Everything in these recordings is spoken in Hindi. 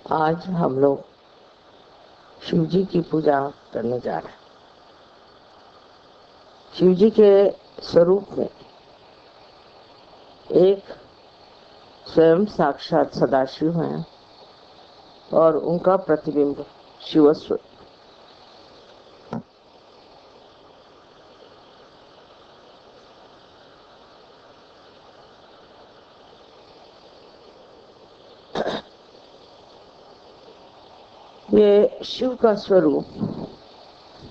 आज हम लोग शिव जी की पूजा करने जा रहे हैं। शिव जी के स्वरूप में एक स्वयं साक्षात सदाशिव हैं और उनका प्रतिबिंब शिवस्व। ये शिव का स्वरूप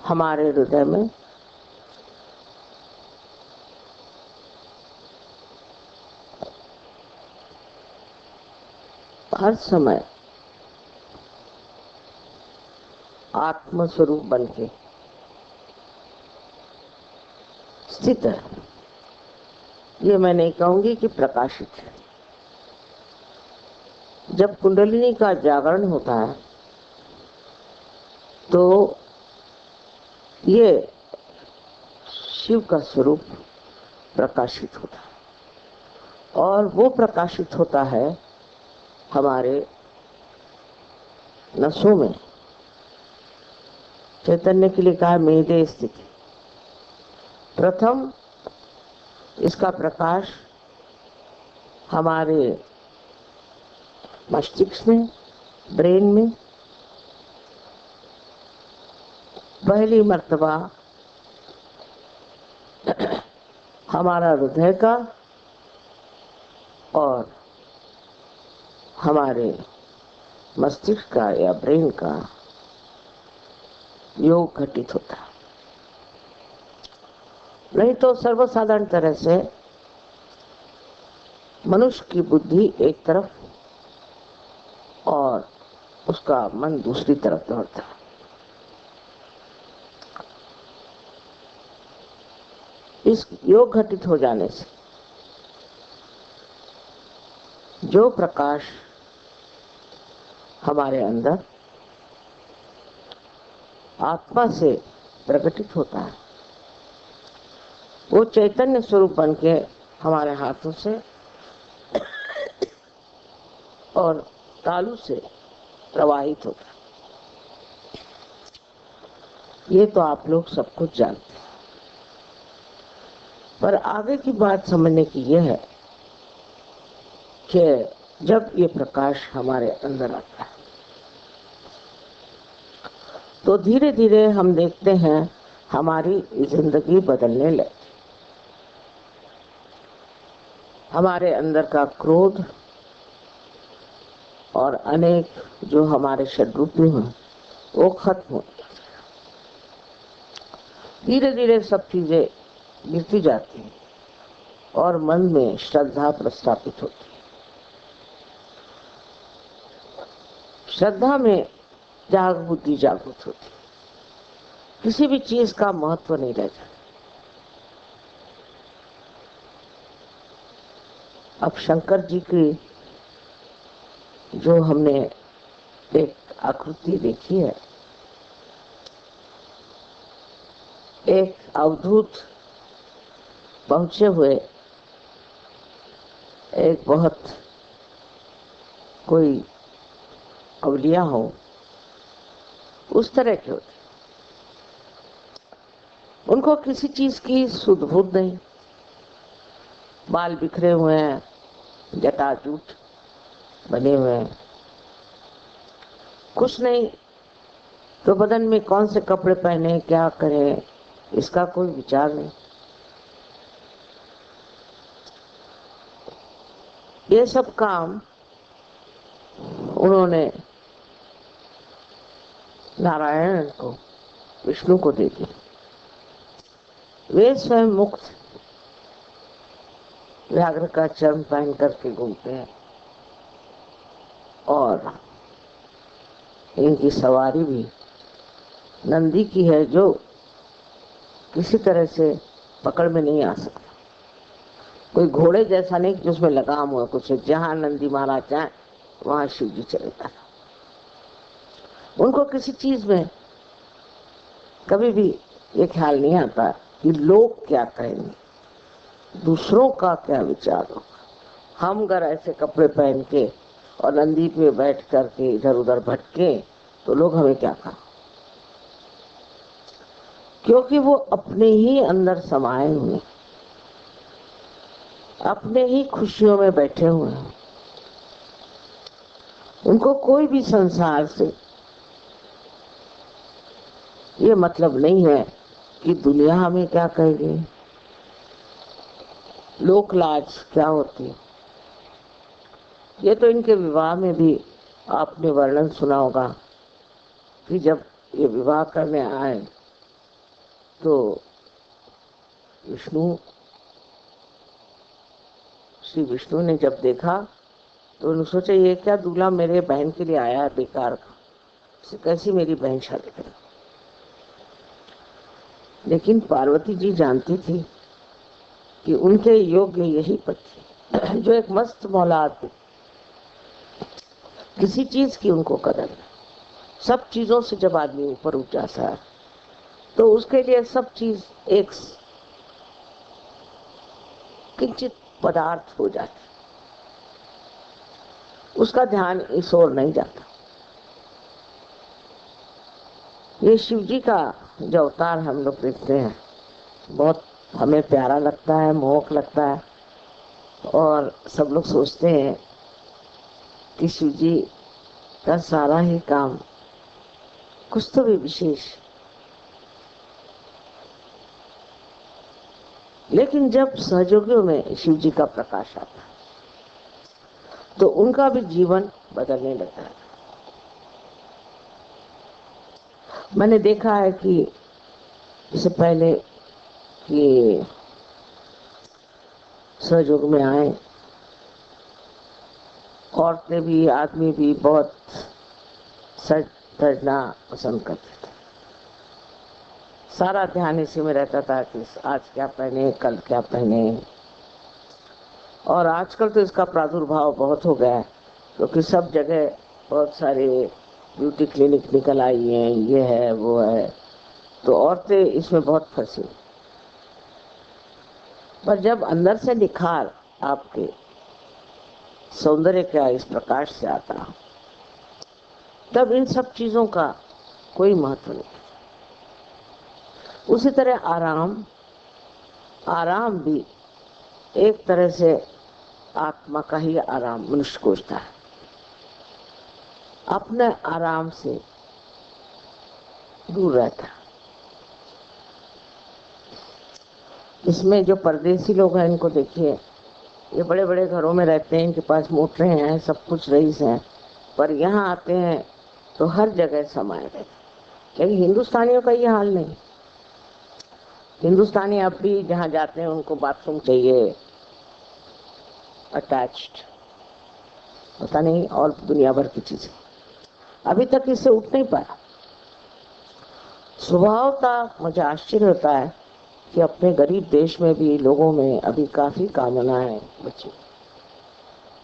हमारे हृदय में हर समय आत्म स्वरूप बन के स्थित है। ये मैं नहीं कहूंगी कि प्रकाशित है। जब कुंडलिनी का जागरण होता है तो ये शिव का स्वरूप प्रकाशित होता है और वो प्रकाशित होता है हमारे नसों में। चैतन्य के लिए कहा मेदे स्थिति। प्रथम इसका प्रकाश हमारे मस्तिष्क में, ब्रेन में पहली मर्तबा हमारा हृदय का और हमारे मस्तिष्क का या ब्रेन का योग घटित होता है। नहीं तो सर्वसाधारण तरह से मनुष्य की बुद्धि एक तरफ और उसका मन दूसरी तरफ दौड़ता है। इस योग घटित हो जाने से जो प्रकाश हमारे अंदर आत्मा से प्रकटित होता है वो चैतन्य स्वरूप बन के हमारे हाथों से और तालू से प्रवाहित होता है। ये तो आप लोग सब कुछ जानते हैं, पर आगे की बात समझने की यह है कि जब ये प्रकाश हमारे अंदर आता है तो धीरे धीरे हम देखते हैं हमारी जिंदगी बदलने लगती। हमारे अंदर का क्रोध और अनेक जो हमारे शत्रुत्व हैं वो खत्म हो जाते। धीरे धीरे सब चीजें गिरती जाती हैं और मन में श्रद्धा प्रस्थापित होती है। श्रद्धा में बुद्धि जागृत होती है। किसी भी चीज का महत्व नहीं रह जाता। अब शंकर जी की जो हमने एक आकृति देखी है, एक अवधूत पहुंचे हुए एक बहुत कोई अवलिया हो उस तरह के होते। उनको किसी चीज की सुध बुध नहीं, बाल बिखरे हुए हैं, जटाजूट बने हुए हैं, कुछ नहीं तो बदन में कौन से कपड़े पहने, क्या करें, इसका कोई विचार नहीं। ये सब काम उन्होंने नारायण को, विष्णु को दे दिया। वे स्वयं मुक्त व्याघ्र का चर्म पहन करके घूमते हैं और इनकी सवारी भी नंदी की है जो किसी तरह से पकड़ में नहीं आ सकता। कोई घोड़े जैसा नहीं कि उसमें लगाम हुआ कुछ, जहां नंदी महाराज जाए वहां शिव जी चले जाता। उनको किसी चीज में कभी भी ये ख्याल नहीं आता कि लोग क्या कहेंगे, दूसरों का क्या विचार होगा। हम अगर ऐसे कपड़े पहन के और नंदी पे बैठ करके इधर उधर भटके तो लोग हमें क्या कहा, क्योंकि वो अपने ही अंदर समाये हुए, अपने ही खुशियों में बैठे हुए हैं। उनको कोई भी संसार से ये मतलब नहीं है कि दुनिया हमें क्या कहेगी, लोक लाज क्या होती है। ये तो इनके विवाह में भी आपने वर्णन सुना होगा कि जब ये विवाह करने आए तो श्री विष्णु ने जब देखा तो उन्होंने सोचा ये क्या दूल्हा मेरे बहन के लिए आया है बेकार का, इसे कैसी मेरी बहन शादी करे। लेकिन पार्वती जी जानती थी कि उनके योग्य यही पति जो एक मस्त मौलाद हो, किसी चीज की उनको कदर है। सब चीजों से जब आदमी ऊपर उठ जाता है तो उसके लिए सब चीज एक किंचित पदार्थ हो जाती, उसका ध्यान इस ओर नहीं जाता। ये शिव जी का जो अवतार हम लोग देखते हैं बहुत हमें प्यारा लगता है, मोहक लगता है, और सब लोग सोचते हैं कि शिव जी का सारा ही काम कुछ तो भी विशेष। लेकिन जब सहयोगियों में शिव जी का प्रकाश आता तो उनका भी जीवन बदलने लगता है। मैंने देखा है कि इससे पहले कि सहयोग में आए, औरतें भी आदमी भी बहुत सज धजना पसंद करते थे। सारा ध्यान इसी में रहता था कि आज क्या पहने, कल क्या पहने। और आजकल तो इसका प्रादुर्भाव बहुत हो गया है, क्योंकि सब जगह बहुत सारे ब्यूटी क्लिनिक निकल आई हैं, ये है वो है, तो औरतें इसमें बहुत फंसी। पर जब अंदर से निखार आपके सौंदर्य का इस प्रकाश से आता तब इन सब चीजों का कोई महत्व नहीं। उसी तरह आराम भी एक तरह से आत्मा का ही आराम मनुष्य खोजता है। अपने आराम से दूर रहता है। इसमें जो परदेसी लोग हैं इनको देखिए, ये बड़े बड़े घरों में रहते हैं, इनके पास मोटरें हैं, सब कुछ रईस हैं, पर यहाँ आते हैं तो हर जगह समाये रहते। लेकिन हिंदुस्तानियों का ये हाल नहीं। हिंदुस्तानी अब भी जहाँ जाते हैं उनको बाथरूम चाहिए अटैच्ड, पता नहीं और दुनिया भर की चीजें। अभी तक इससे उठ नहीं पाया। स्वभावतः मुझे आश्चर्य होता है कि अपने गरीब देश में भी लोगों में अभी काफी कामनाएं बची।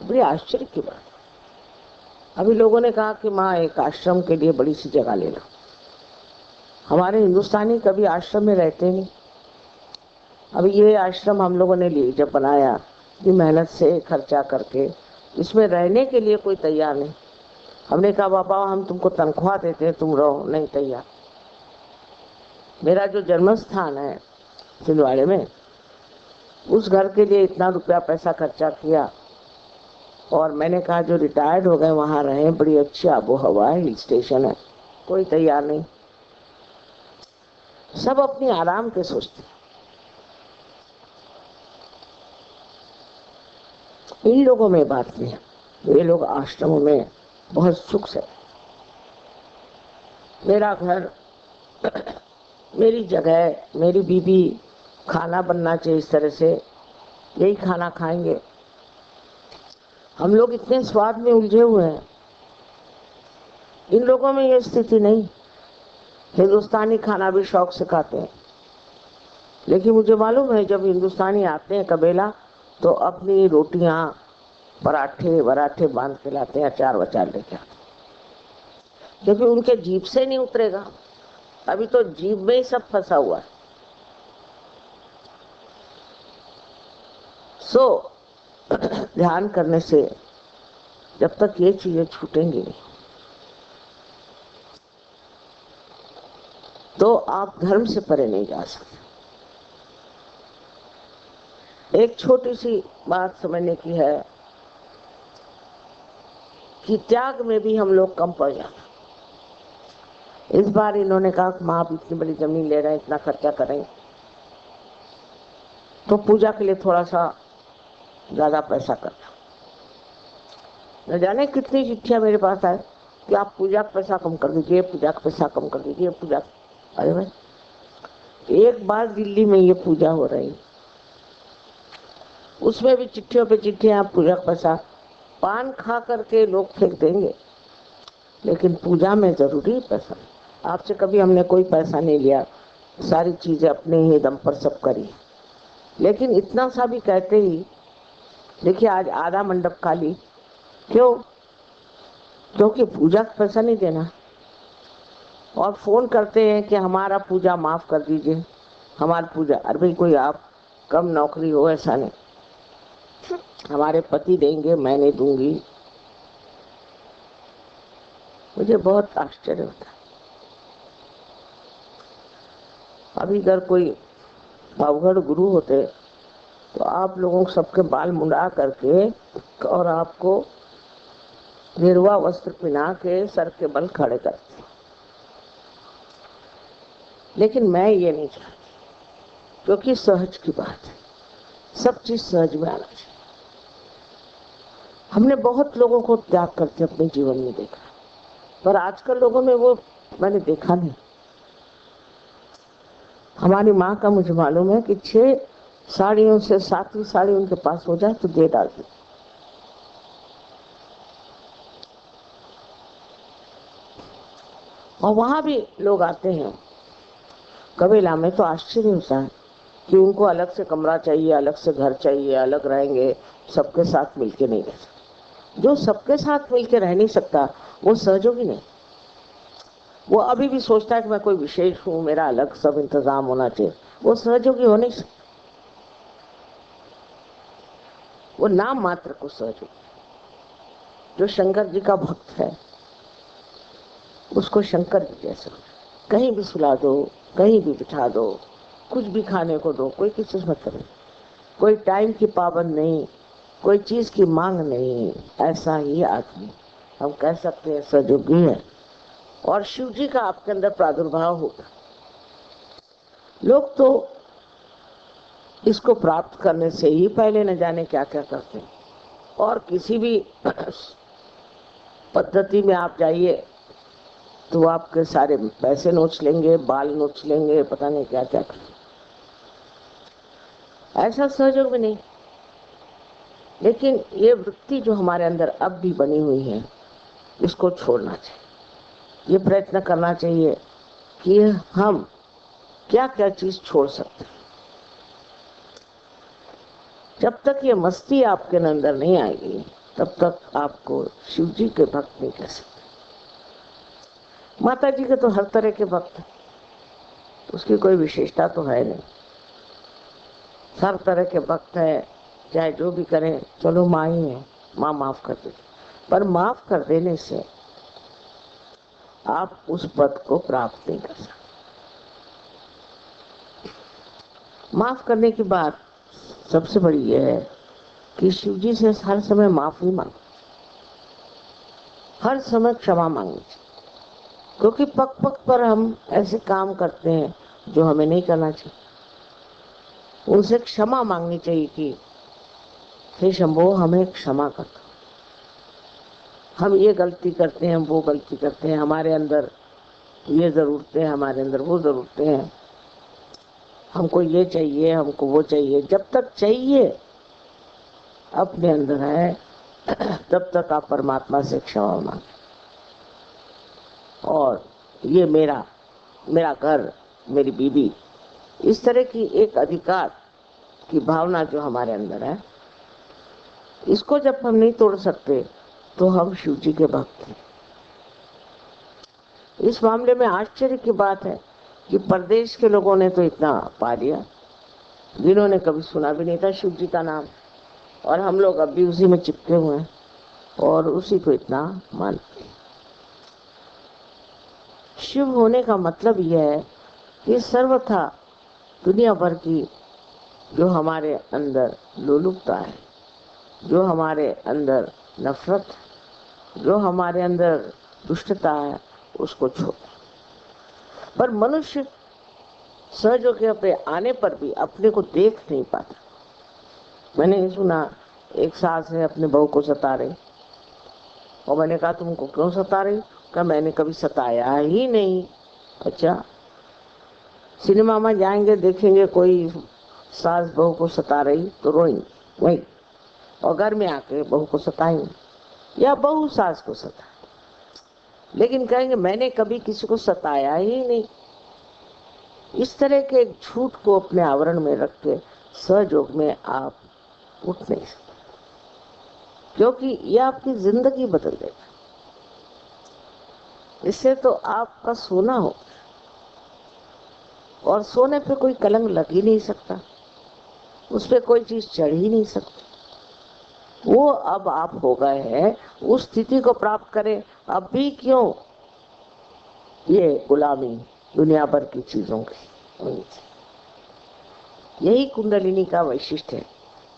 बड़ी आश्चर्य की बात। अभी लोगों ने कहा कि माँ एक आश्रम के लिए बड़ी सी जगह लेना। हमारे हिंदुस्तानी कभी आश्रम में रहते नहीं। अभी ये आश्रम हम लोगों ने लिए जब बनाया, ये मेहनत से खर्चा करके, इसमें रहने के लिए कोई तैयार नहीं। हमने कहा बाबा हम तुमको तनख्वाह देते हैं, तुम रहो, नहीं तैयार। मेरा जो जन्म स्थान है छिंदवाड़े में, उस घर के लिए इतना रुपया पैसा खर्चा किया, और मैंने कहा जो रिटायर्ड हो गए वहां रहे, बड़ी अच्छी आबो हवा है, हिल स्टेशन है, कोई तैयार नहीं। सब अपनी आराम के सोचते। इन लोगों में बात नहीं है, ये लोग आश्रमों में बहुत सुख से। मेरा घर, मेरी जगह, मेरी बीबी, खाना बनना चाहिए इस तरह से, यही खाना खाएंगे। हम लोग इतने स्वाद में उलझे हुए हैं, इन लोगों में ये स्थिति नहीं। हिंदुस्तानी खाना भी शौक से खाते हैं, लेकिन मुझे मालूम है जब हिंदुस्तानी आते हैं कबेला तो अपनी रोटियां पराठे बांध के लाते हैं, अचार वचार लेके आते, क्योंकि उनके जीभ से नहीं उतरेगा। अभी तो जीभ में ही सब फंसा हुआ है। ध्यान करने से जब तक ये चीजें छूटेंगी नहीं तो आप धर्म से परे नहीं जा सकते। एक छोटी सी बात समझने की है कि त्याग में भी हम लोग कम पड़ जाते। इस बार इन्होंने कहा कि माँ आप इतनी बड़ी जमीन ले रहे हैं, इतना खर्चा करेंगे तो पूजा के लिए थोड़ा सा ज्यादा पैसा करना। न जाने कितनी चिट्ठियां मेरे पास आए कि आप पूजा का पैसा कम कर दीजिए, पूजा का पैसा कम कर दीजिए, पूजा। अरे भाई, एक बार दिल्ली में ये पूजा हो रही, उसमें भी चिट्ठियों पे चिट्ठियां, पूजा का पैसा। पान खा करके लोग फेंक देंगे, लेकिन पूजा में जरूरी पैसा। आपसे कभी हमने कोई पैसा नहीं लिया, सारी चीजें अपने ही दम पर सब करी। लेकिन इतना सा भी कहते ही, देखिए आज आधा मंडप खाली, क्यों? क्योंकि पूजा का पैसा नहीं देना। और फोन करते हैं कि हमारा पूजा माफ कर दीजिए, हमारी पूजा। अरे भाई, कोई आप कम नौकरी हो ऐसा नहीं, हमारे पति देंगे, मैं नहीं दूंगी। मुझे बहुत आश्चर्य होता है। अभी अगर कोई अवघड़ गुरु होते तो आप लोगों को सबके बाल मुंडा करके और आपको गेरुआ वस्त्र पहना के सर के बल खड़े करते। लेकिन मैं ये नहीं चाहती, क्योंकि सहज की बात है, सब चीज सहज में आना चाहिए। हमने बहुत लोगों को त्याग करते अपने जीवन में देखा, पर आजकल लोगों में वो मैंने देखा नहीं। हमारी माँ का मुझे मालूम है कि 6 साड़ियों से 7वीं साड़ी उनके पास हो जाए तो दे डालती। और वहां भी लोग आते हैं कबीला में, तो आश्चर्य होता है कि उनको अलग से कमरा चाहिए, अलग से घर चाहिए, अलग रहेंगे, सबके साथ मिलके नहीं रह सकते। जो सबके साथ मिलके रह नहीं सकता वो सहयोगी नहीं। वो अभी भी सोचता है कि मैं कोई विशेष हूँ, मेरा अलग सब इंतजाम होना चाहिए। वो सहयोगी हो नहीं सकता, वो नाम मात्र को सहयोगी। जो शंकर जी का भक्त है उसको शंकर जी जैसा कहीं भी सुला दो, कहीं भी बिठा दो, कुछ भी खाने को दो, कोई किसी से मतलब नहीं, कोई टाइम की पाबंद नहीं, कोई चीज की मांग नहीं। ऐसा ही आदमी हम कह सकते हैं सहयोगी है। और शिव जी का आपके अंदर प्रादुर्भाव होगा। लोग तो इसको प्राप्त करने से ही पहले न जाने क्या क्या करते हैं। और किसी भी पद्धति में आप जाइए तो वो आपके सारे पैसे नोच लेंगे, बाल नोच लेंगे, पता नहीं क्या क्या करेंगे। ऐसा सहयोग भी नहीं। लेकिन ये वृत्ति जो हमारे अंदर अब भी बनी हुई है, इसको छोड़ना चाहिए। ये प्रयत्न करना चाहिए कि हम क्या क्या चीज छोड़ सकते हैं। जब तक ये मस्ती आपके अंदर नहीं आएगी तब तक आपको शिव जी के भक्त नहीं कह सकते। माता जी के तो हर तरह के भक्त हैं, उसकी कोई विशेषता तो है नहीं। हर तरह के भक्त हैं, चाहे जो भी करें, चलो माँ ही है, माँ माफ कर देती। पर माफ कर देने से आप उस पद को प्राप्त नहीं कर सकते। माफ करने की बात सबसे बड़ी यह है कि शिव जी से हर समय माफी मांगो, हर समय क्षमा मांगनी चाहिए। क्योंकि पग पग पर हम ऐसे काम करते हैं जो हमें नहीं करना चाहिए। उनसे क्षमा मांगनी चाहिए कि हे शंभो, हमें क्षमा कर दो, हम ये गलती करते हैं, वो गलती करते हैं, हमारे अंदर ये जरूरतें, हमारे अंदर वो जरूरतें हैं, हमको ये चाहिए, हमको वो चाहिए। जब तक चाहिए अपने अंदर है तब तक आप परमात्मा से क्षमा मांगे। और ये मेरा घर, मेरी बीवी, इस तरह की एक अधिकार की भावना जो हमारे अंदर है, इसको जब हम नहीं तोड़ सकते तो हम शिव जी के भक्त हैं। इस मामले में आश्चर्य की बात है कि प्रदेश के लोगों ने तो इतना पा लिया, जिन्होंने कभी सुना भी नहीं था शिव जी का नाम, और हम लोग अब भी उसी में चिपके हुए हैं। और उसी को इतना मानते हैं। शिव होने का मतलब यह है कि सर्वथा दुनिया भर की जो हमारे अंदर लोलुपता है, जो हमारे अंदर नफरत, जो हमारे अंदर दुष्टता है, उसको छोड़। पर मनुष्य सहज के अपने आने पर भी अपने को देख नहीं पाता। मैंने सुना एक सास है अपने बहू को सता रही, और मैंने कहा तुमको क्यों सता रही? कहा मैंने कभी सताया ही नहीं। अच्छा, सिनेमा में जाएंगे, देखेंगे कोई सास बहू को सता रही तो रोएंगे वही, और घर में आके बहू को सताएंगे, या बहू सास को सता, लेकिन कहेंगे मैंने कभी किसी को सताया ही नहीं। इस तरह के एक झूठ को अपने आवरण में रख के सहयोग में आप उठ नहीं सकते, क्योंकि यह आपकी जिंदगी बदल देगा। इससे तो आपका सोना हो, और सोने पे कोई कलंक लग ही नहीं सकता, उस पे कोई चीज चढ़ ही नहीं सकती। वो अब आप हो गए हैं, उस स्थिति को प्राप्त करें। अब भी क्यों ये गुलामी दुनिया भर की चीजों की। यही कुंडलिनी का वैशिष्ट्य है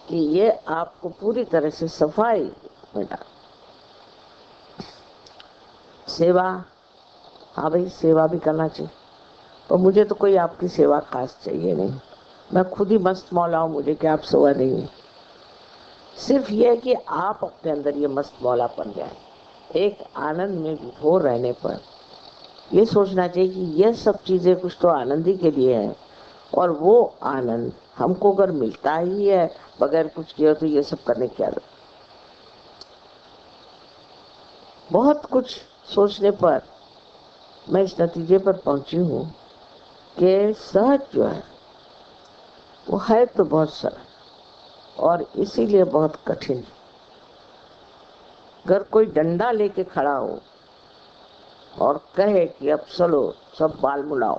कि ये आपको पूरी तरह से सफाई में डाल। सेवा, हाँ भाई सेवा भी करना चाहिए, और मुझे तो कोई आपकी सेवा खास चाहिए नहीं, मैं खुद ही मस्त मौला हूँ, मुझे क्या आप सेवा देंगे। सिर्फ ये है कि आप अपने अंदर ये मस्त मौला बन जाए। एक आनंद में विभोर रहने पर ये सोचना चाहिए कि ये सब चीजें कुछ तो आनंद ही के लिए है, और वो आनंद हमको अगर मिलता ही है बगैर कुछ किए तो ये सब करने की क्या जरूरत। बहुत कुछ सोचने पर मैं इस नतीजे पर पहुंची हूँ कि सहज जो है वो है तो बहुत सरल, और इसीलिए बहुत कठिन। अगर कोई डंडा लेके खड़ा हो और कहे कि अब चलो सब बाल मुलाओ,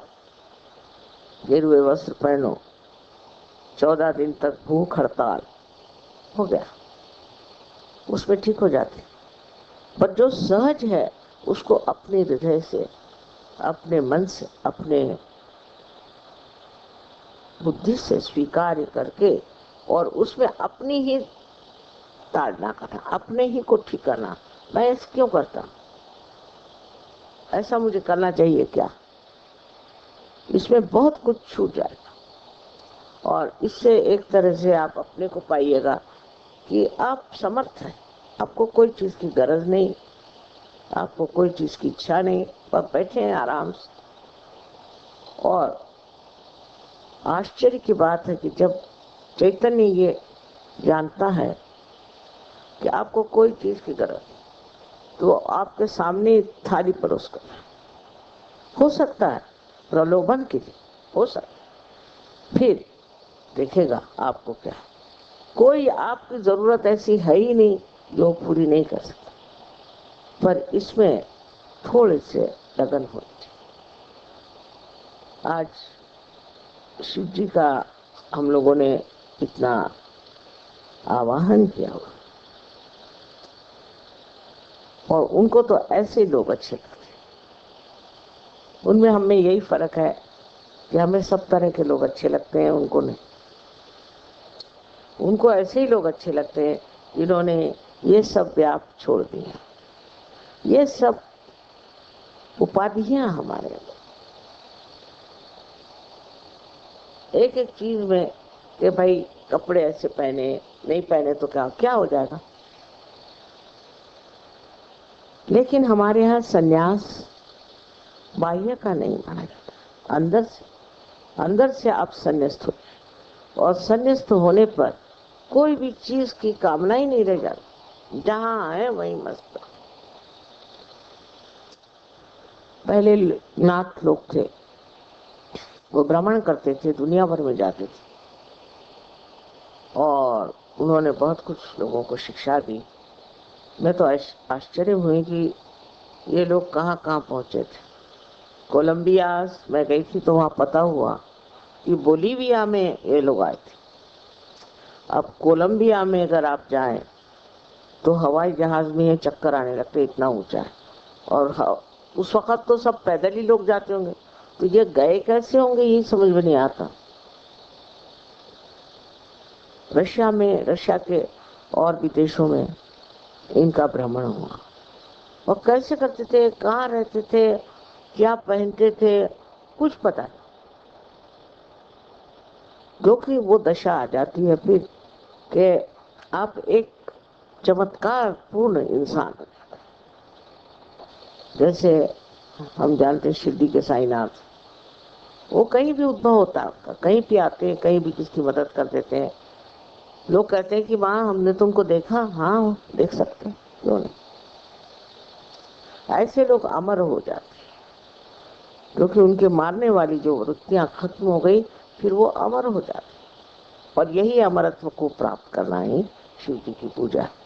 गेरुए वस्त्र पहनो, 14 दिन तक भूख हड़ताल, हो गया, उसमें ठीक हो जाते। पर जो सहज है उसको अपने हृदय से, अपने मन से, अपने बुद्धि से स्वीकार करके, और उसमें अपनी ही ताड़ना करना, अपने ही को ठीक करना। मैं ऐसा क्यों करता, ऐसा मुझे करना चाहिए क्या, इसमें बहुत कुछ छूट जाएगा। और इससे एक तरह से आप अपने को पाइएगा कि आप समर्थ हैं, आपको कोई चीज की गरज नहीं, आपको कोई चीज की इच्छा नहीं, आप बैठे हैं आराम से। और आश्चर्य की बात है कि जब चैतन्य ये जानता है कि आपको कोई चीज की गरज नहीं, तो आपके सामने थाली परोस कर, हो सकता है प्रलोभन के लिए, हो सकता है, फिर देखेगा आपको क्या। कोई आपकी जरूरत ऐसी है ही नहीं जो पूरी नहीं कर सकता, पर इसमें थोड़े से लगन होनी चाहिए। आज शिव जी का हम लोगों ने इतना आवाहन किया हुआ, और उनको तो ऐसे लोग अच्छे लगते हैं। उनमें हमें यही फर्क है कि हमें सब तरह के लोग अच्छे लगते हैं, उनको नहीं। उनको ऐसे ही लोग अच्छे लगते हैं जिन्होंने ये सब व्याप छोड़ दिया। ये सब उपाधियां हमारे अंदर, एक एक चीज में कि भाई कपड़े ऐसे पहने, नहीं पहने तो क्या क्या हो जाएगा। लेकिन हमारे यहाँ सन्यास बाह्य का नहीं माना जाता, अंदर से आप संन्यास्त हो, और संन्यास्त होने पर कोई भी चीज की कामना ही नहीं रह जाती, जहां है वहीं मस्त। पहले नाथ लोग थे, वो भ्रमण करते थे, दुनिया भर में जाते थे, और उन्होंने बहुत कुछ लोगों को शिक्षा दी। मैं तो आश्चर्य हुई कि ये लोग कहाँ कहाँ पहुंचे थे। कोलंबिया मैं गई थी तो वहां पता हुआ कि बोलीविया में ये लोग आए थे। अब कोलंबिया में अगर आप जाएं तो हवाई जहाज में ये चक्कर आने लगते, इतना ऊंचा है। और उस वक्त तो सब पैदल ही लोग जाते होंगे, तो ये गए कैसे होंगे ये समझ में नहीं आता। रशिया में, रशिया के और भी देशों में इनका भ्रमण हुआ। और कैसे करते थे, कहाँ रहते थे, क्या पहनते थे, कुछ पता नहीं। जो कि वो दशा आ जाती है फिर कि आप एक चमत्कार पूर्ण इंसान। जैसे हम जानते हैं शिरडी के साईनाथ, वो कहीं भी उद्भव होता है, कहीं भी आते हैं, कहीं भी किसकी मदद कर देते हैं। लोग कहते हैं कि माँ हमने तुमको देखा, हाँ देख सकते हैं, क्यों नहीं। ऐसे लोग अमर हो जाते हैं, क्योंकि उनके मारने वाली जो वृत्तियां खत्म हो गई, फिर वो अमर हो जाते। और यही अमरत्व को प्राप्त करना ही शिव जी की पूजा है।